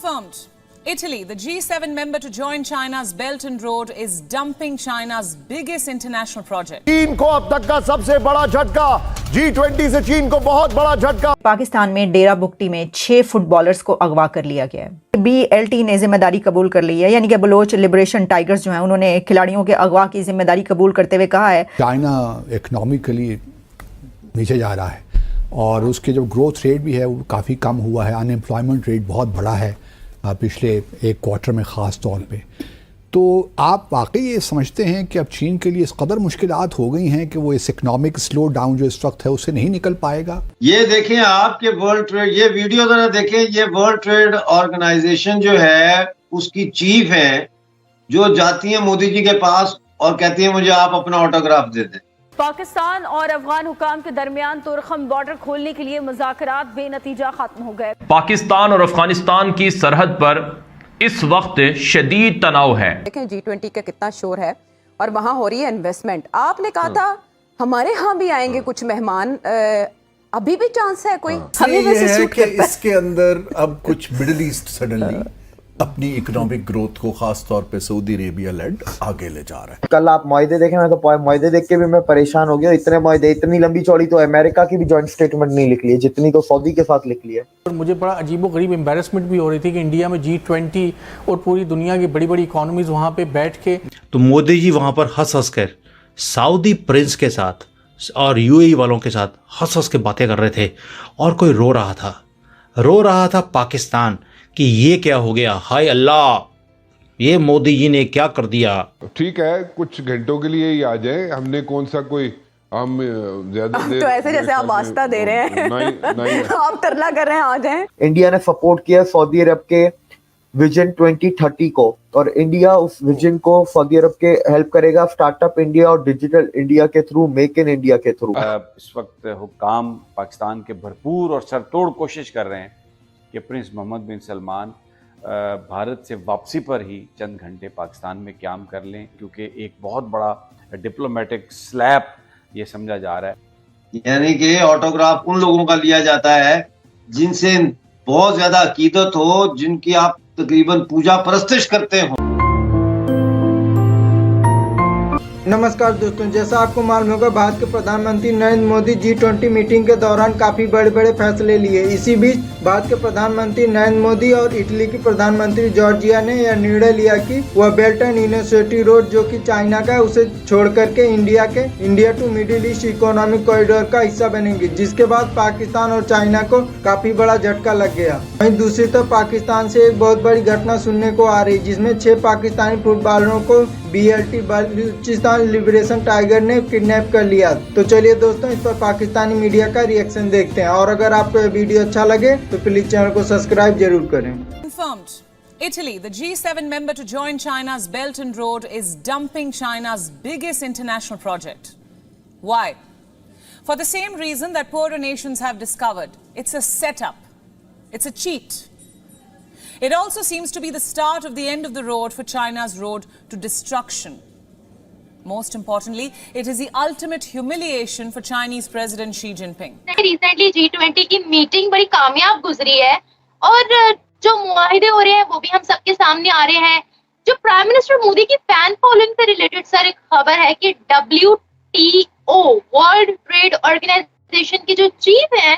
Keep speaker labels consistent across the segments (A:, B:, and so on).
A: Confirmed. Italy, the G7 member to join China's Belt and Road, is dumping China's biggest international project.
B: चीन को अब तक का सबसे बड़ा झटका, G20 से चीन को बहुत बड़ा झटका।
C: पाकिस्तान में डेरा बुगटी में 6 फुटबॉलर्स को अगवा कर लिया गया है। BLT ने जिम्मेदारी कबूल कर ली है, यानी कि बलोच लिबरेशन टाइगर्स जो हैं उन्होंने खिलाड़ियों के अगवा की जिम्मेदारी कबूल करते हुए कहा है
D: चाइना इकोनॉमिकली नीचे जा रहा है और उसके जो ग्रोथ रेट भी है वो काफ़ी कम हुआ है। अनएम्प्लॉयमेंट रेट बहुत बड़ा है पिछले एक क्वार्टर में ख़ास तौर पे। तो आप वाकई ये समझते हैं कि अब चीन के लिए इस कदर मुश्किलात हो गई हैं कि वो इस इकोनॉमिक स्लो डाउन जो इस वक्त है उससे नहीं निकल पाएगा?
E: ये देखें आपके वर्ल्ड ट्रेड, ये वीडियो जरा देखें, ये वर्ल्ड ट्रेड ऑर्गेनाइजेशन जो है उसकी चीफ है जो जाती है मोदी जी के पास और कहती है मुझे आप अपना ऑटोग्राफ दे दें।
F: पाकिस्तान और अफगान हुकाम के दरमियान तुरखम बॉर्डर खोलने के लिए मुज़ाकरात बेनतीजा खत्म हो गए।
G: पाकिस्तान और अफगानिस्तान की सरहद पर इस वक्त शदीद तनाव है।
H: देखें G20 का कितना शोर है और वहाँ हो रही है इन्वेस्टमेंट। आपने कहा था हमारे यहाँ भी आएंगे कुछ मेहमान, अभी भी चांस है कोई?
I: हमें वैसे है कि इसके अंदर अब कुछ मिडिल ईस्ट सडनली अपनी इकोनॉमिक ग्रोथ को खास तौर पे सऊदी अरेबिया लेड आगे ले जा रहा है।
J: कल आप मुआहदे देखें, मैं तो मुआहदे देख के भी मैं परेशान हो गया। इतने मुआहदे, इतनी लंबी चौड़ी तो अमेरिका की भी जॉइंट स्टेटमेंट नहीं लिख ली है जितनी तो सऊदी के साथ लिख ली है।
K: और मुझे बड़ा अजीबोगरीब एम्बेरसमेंट भी हो रही थी कि इंडिया में G20 और पूरी दुनिया की बड़ी बड़ी इकोनॉमीज वहाँ पे बैठ के,
L: तो मोदी जी वहाँ पर हंस हंस कर सऊदी प्रिंस के साथ और UAE वालों के साथ हंस हंस के बातें कर रहे थे और कोई रो रहा था पाकिस्तान कि ये क्या हो गया, हाय अल्लाह ये मोदी जी ने क्या कर दिया।
M: ठीक है कुछ घंटों के लिए ही आ जाए, हमने कौन सा कोई हम ज्यादा
H: तो ऐसे जैसे आप वास्ता दे रहे हैं नहीं। आप तरला कर रहे हैं आ जाए।
J: इंडिया ने सपोर्ट किया सऊदी अरब के विजन 2030 को और इंडिया उस विजन को सऊदी अरब के हेल्प करेगा स्टार्टअप इंडिया और डिजिटल इंडिया के थ्रू, मेक इन इंडिया के थ्रू।
N: इस वक्त हुक्काम पाकिस्तान के भरपूर और सरतोड़ कोशिश कर रहे हैं कि प्रिंस मोहम्मद बिन सलमान भारत से वापसी पर ही चंद घंटे पाकिस्तान में क़याम कर लें, क्योंकि एक बहुत बड़ा डिप्लोमेटिक स्लैप ये समझा जा रहा है।
E: यानी कि ऑटोग्राफ उन लोगों का लिया जाता है जिनसे बहुत ज्यादा अकीदत हो, जिनकी आप तकरीबन पूजा परस्तिश करते हो।
O: नमस्कार दोस्तों, जैसा आपको मालूम होगा भारत के प्रधानमंत्री नरेंद्र मोदी G20 मीटिंग के दौरान काफी बड़े बड़े फैसले लिए। इसी बीच भारत के प्रधानमंत्री नरेंद्र मोदी और इटली की प्रधानमंत्री जॉर्जिया ने यह निर्णय लिया कि वह बेल्ट एंड यूनिवर्सिटी रोड जो कि चाइना का है उसे छोड़ करके India to middle east economic corridor का हिस्सा बनेंगे, जिसके बाद पाकिस्तान और चाइना को काफी बड़ा झटका लग गया। वहीं दूसरी तरफ पाकिस्तान से एक बहुत बड़ी घटना सुनने को आ रही, जिसमें 6 पाकिस्तानी फुटबॉलरों को BLT बलूचिस्तान लिबरेशन टाइगर ने किडनैप कर लिया। तो चलिए दोस्तों इस पर पाकिस्तानी मीडिया का रिएक्शन देखते हैं और अगर आपको यह वीडियो अच्छा लगे तो प्लीज चैनल को सब्सक्राइब जरूर करें।
A: Confirmed. Italy, the G7 member to join China's Belt and Road, is dumping China's biggest international project. Why? For the same reason that poorer nations have discovered. It's a setup. It's a cheat. It also seems to be the start of the end of the road for China's road to destruction. Most importantly, it is the ultimate humiliation for Chinese President Xi Jinping.
P: Recently G20 की meeting बड़ी कामयाब गुजरी है और जो मुआहिदे हो रहे हैं वो भी हम सबके सामने आ रहे हैं। जो प्राइम मिनिस्टर मोदी की फैन फॉलोइंग से रिलेटेड सर एक खबर है कि WTO वर्ल्ड ट्रेड ऑर्गेनाइजेशन की जो चीफ है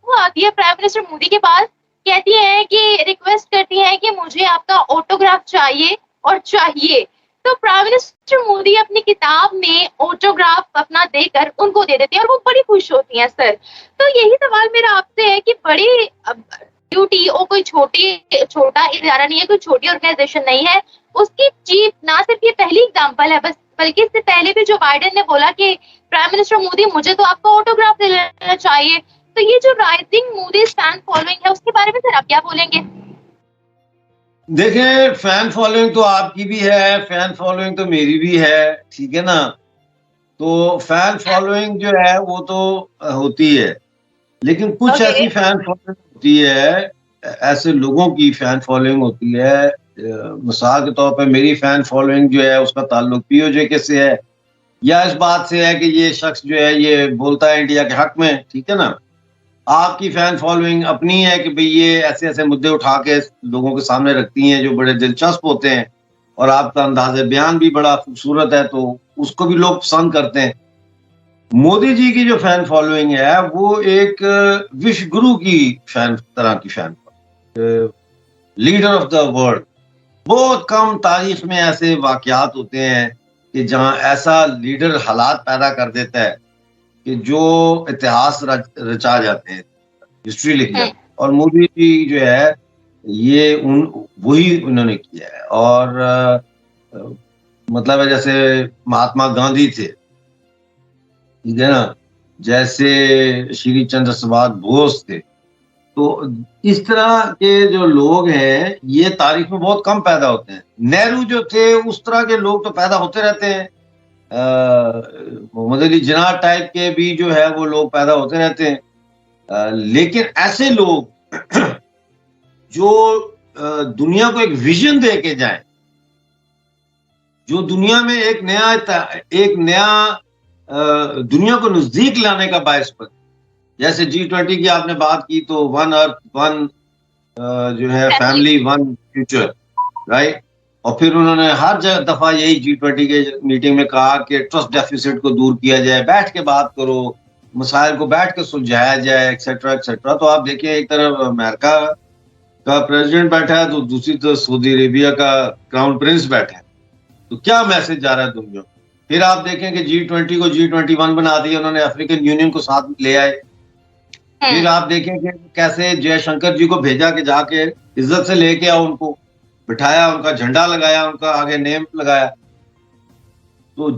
P: वो आती है प्राइम मिनिस्टर मोदी के पास, कहती है कि रिक्वेस्ट करती है कि मुझे आपका ऑटोग्राफ चाहिए और चाहिए। तो प्राइम मिनिस्टर मोदी अपनी किताब में ऑटोग्राफ अपना देकर उनको दे देते हैं और वो बड़ी खुश होती हैं सर। तो यही सवाल मेरा आपसे है कि बड़ी WTO कोई छोटा इदारा नहीं है, कोई छोटी ऑर्गेनाइजेशन नहीं है। उसकी चीफ ना सिर्फ ये पहली एग्जाम्पल है बल्कि इससे पहले भी जो बाइडेन ने बोला कि प्राइम मिनिस्टर मोदी मुझे तो आपका ऑटोग्राफ दे लेना चाहिए। तो ये जो राइजिंग मोदी फैन फॉलोइंग है उसके बारे में सर आप क्या बोलेंगे?
E: देखें फैन फॉलोइंग तो आपकी भी है, फैन फॉलोइंग तो मेरी भी है, ठीक है ना। तो फैन फॉलोइंग जो है वो तो होती है, लेकिन कुछ ऐसी फैन फॉलोइंग होती है, ऐसे लोगों की फैन फॉलोइंग होती है। मिसाल के तौर पर मेरी फैन फॉलोइंग जो है उसका ताल्लुक POJ के से है या इस बात से है कि ये शख्स जो है ये बोलता है इंडिया के हक में, ठीक है ना। आपकी फैन फॉलोइंग अपनी है कि भाई ये ऐसे ऐसे मुद्दे उठा के लोगों के सामने रखती हैं जो बड़े दिलचस्प होते हैं और आपका अंदाज़े बयान भी बड़ा खूबसूरत है, तो उसको भी लोग पसंद करते हैं। मोदी जी की जो फैन फॉलोइंग है वो एक विश्व गुरु की तरह की fan, leader of the world. बहुत कम तारीख में ऐसे वाकयात होते हैं कि जहां ऐसा लीडर हालात पैदा कर देता है कि जो इतिहास रचा जाते हैं, हिस्ट्री लिख जाती है। और मोदी जी जो है ये वही उन्होंने किया है। और मतलब है जैसे महात्मा गांधी थे, ठीक है ना, जैसे श्री चंद्र प्रसाद बोस थे, तो इस तरह के जो लोग हैं ये तारीख में बहुत कम पैदा होते हैं। नेहरू जो थे उस तरह के लोग तो पैदा होते रहते हैं, मोहम्मद अली जिन्ना टाइप के भी जो है वो लोग पैदा होते रहते हैं। लेकिन ऐसे लोग जो दुनिया को एक विजन दे के जाएं, जो दुनिया में एक नया दुनिया को नजदीक लाने का बायस बने। जैसे G20 की आपने बात की, तो वन अर्थ वन जो है फैमिली वन फ्यूचर, राइट। और फिर उन्होंने हर दफा यही G20 के मीटिंग में कहा कि ट्रस्ट डेफिसिट को दूर किया जाए, बैठ के बात करो, मसाइल को बैठ के सुलझाया जाए, एक्सेट्रा एक्सेट्रा। तो आप देखिए, एक तरफ अमेरिका का प्रेसिडेंट बैठा है तो दूसरी तरफ सऊदी अरेबिया का क्राउन प्रिंस बैठा है, तो क्या मैसेज जा रहा है दुनिया को। फिर आप देखें कि G20 को G21 बना दिया उन्होंने, अफ्रीकन यूनियन को साथ ले आए। फिर आप देखें कि कैसे जयशंकर जी को भेजा कि जाके इज्जत से लेके आओ, उनको बिठाया, उनका झंडा लगाया, उनका आगे नेम लगाया। तो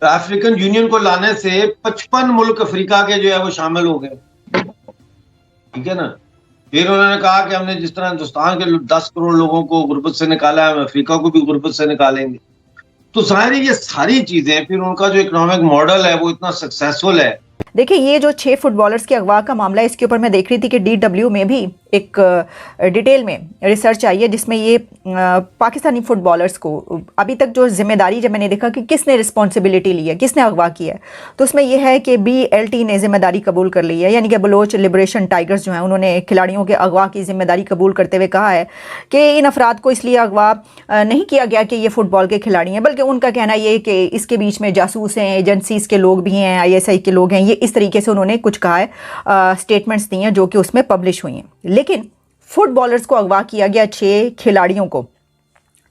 E: अफ्रीकन यूनियन को लाने से 55 मुल्क अफ्रीका के जो है वो शामिल हो गए, ठीक है ना। फिर उन्होंने कहा कि हमने जिस तरह हिंदुस्तान के 10 करोड़ लोगों को गुर्बत से निकाला है, हम अफ्रीका को भी गुर्बत से निकालेंगे। तो सारी ये सारी चीजें, फिर उनका जो इकोनॉमिक मॉडल है वो इतना सक्सेसफुल है।
C: देखिए, ये जो 6 फुटबॉलर्स के अगवा का मामला है, इसके ऊपर मैं देख रही थी कि DW में भी एक डिटेल में रिसर्च आई है जिसमें ये पाकिस्तानी फुटबॉलर्स को अभी तक जो जिम्मेदारी, जब मैंने देखा कि किसने रिस्पॉन्सिबिलिटी ली है, किसने अगवा किया है, तो उसमें यह है कि BLT ने जिम्मेदारी कबूल कर ली है। यानी कि बलोच लिबरेशन टाइगर्स जो हैं उन्होंने खिलाड़ियों के अगवा की जिम्मेदारी कबूल करते हुए कहा है कि इन अफराद को इसलिए अगवा नहीं किया गया कि ये फ़ुटबॉल के खिलाड़ी हैं, बल्कि उनका कहना ये कि इसके बीच में जासूस हैं, एजेंसीज़ के लोग भी हैं, ISI के लोग हैं। ये इस तरीके से उन्होंने कुछ कहा है, स्टेटमेंट्स दी हैं जो कि उसमें पब्लिश हुई हैं। लेकिन फुटबॉलर्स को अगवा किया गया 6 खिलाड़ियों को,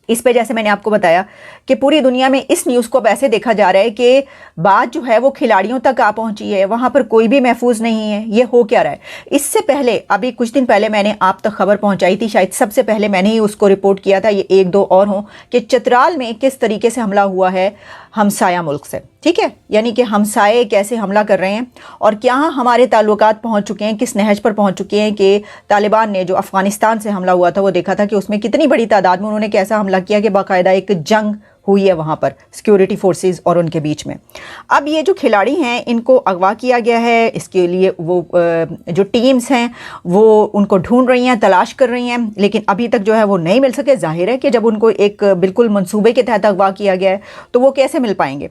C: इस पे जैसे मैंने आपको बताया कि पूरी दुनिया में इस न्यूज़ को अब ऐसे देखा जा रहा है कि बात जो है वो खिलाड़ियों तक आ पहुंची है, वहाँ पर कोई भी महफूज नहीं है। ये हो क्या रहा है? इससे पहले, अभी कुछ दिन पहले मैंने आप तक खबर पहुंचाई थी, शायद सबसे पहले मैंने ही उसको रिपोर्ट किया था, ये 1-2 और हों, कि चतराल में किस तरीके से हमला हुआ है हमसाया मुल्क से, ठीक है। यानी कि हमसाए कैसे हमला कर रहे हैं और क्या हमारे ताल्लुकात पहुंच चुके हैं, किस नहज पर पहुंच चुके हैं कि तालिबान ने जो अफ़गानिस्तान से हमला हुआ था वो देखा था कि उसमें कितनी बड़ी तादाद में उन्होंने कैसा हमला किया कि बाकायदा एक जंग हुई है वहाँ पर सिक्योरिटी फोर्सेस और उनके बीच में। अब ये जो खिलाड़ी हैं इनको अगवा किया गया है, इसके लिए वो जो टीम्स हैं वो उनको ढूंढ रही हैं, तलाश कर रही हैं, लेकिन अभी तक जो है वो नहीं मिल सके। जाहिर है कि जब उनको एक बिल्कुल मंसूबे के तहत अगवा किया गया है तो वो कैसे मिल पाएंगे।